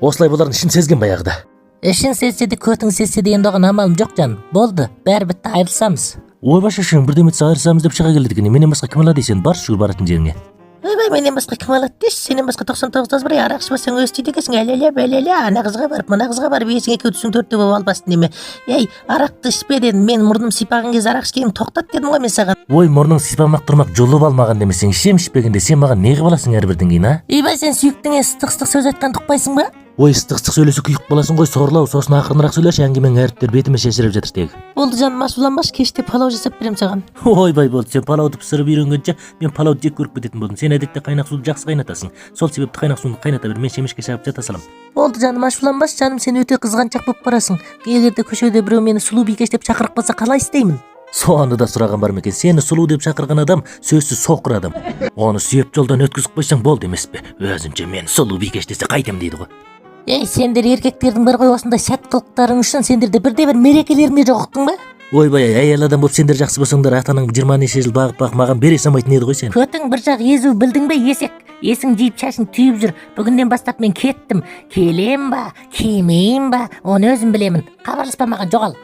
Осылай боларын ішін сезген баяғыда. Ішін сезсе де көтің сезсе де енді оған амалым жоқ жаным. Болды, бәрі бітті, айырылсамыз. Ойбай шашың, бірдеме етсе айырылсамыз деп шыға келді екен. Менен басқа кім алады дейсің? Бар жүгір баратын жеріңе. Ойбай, менен басқа кім алады дейсің? Сенен басқа 99 бір арақшы болсаң өз істейді екенсің. Әлеле, ана қызға барып, мына қызға барып, есің екеу түсің төртте болып албасын деме. Ей, арақты ішпе дедім. Мен мұрным сипаған кезде арақ ішкенім тоқтат дедім ғой мен саған. Ой, мұрның сипамақ тұрмақ жұлып алмаған демесең, ішем ішпегенде сен маған не қылып аласың әрбірден кейін, а? Ойбай, сен сүйіктіңе ыстық сөз айтқанды ұқпайсың ба? Ой, ыстық сөйлесе күйік боласың ғой, сорлау, сосын ақырынырақ сөйлеші, әңгіменің әріптер бетіме шешіріп жатыр тегі. Болды жаным, ашуланбашы, кеште палау жасап берем саған. Ойбай болды, сен палауды пісіріп үйренгенше мен палауды жек көріп кететін болдым. Сен әдетте қайнақ суды жақсы қайнатасың. Сол себепті қайнақ суды қайната бер, мен шемешке шағып жата салам. Болды жаным, ашуланбашы жаным, сен өте қызғаншақ болып барасың. Егерде көшеде біреу мені сұлу бикеш деп шақырып қалса қалай істеймін? Соны да сұраған бар ма екен? Сені сұлу деп шақырған адам сөзсіз соқыр адам. Оны сүйеп жолдан өткізіп қойсаң болды емес пе? Өзінше мен сұлу бикеш десе қайтем дейді ғой. Ей, сендер еркектердің бар ғой осындай сәт қылықтарың үшін сендерде бірде-бір мерекелеріңде жоқ ұқтың ба? Ойбай, әйел адам болып сендер жақсы болсаңдар, атаның 20 неше жыл бағып маған бере салмайтын еді ғой сен. Көтің бір жақ езу, білдің бе, есек? Есің жиып шашың түйіп жүр. Бүгіннен бастап мен кеттім. Келем ба, келмеймін ба, оны өзім білемін. Хабарласпа маған, жоғал.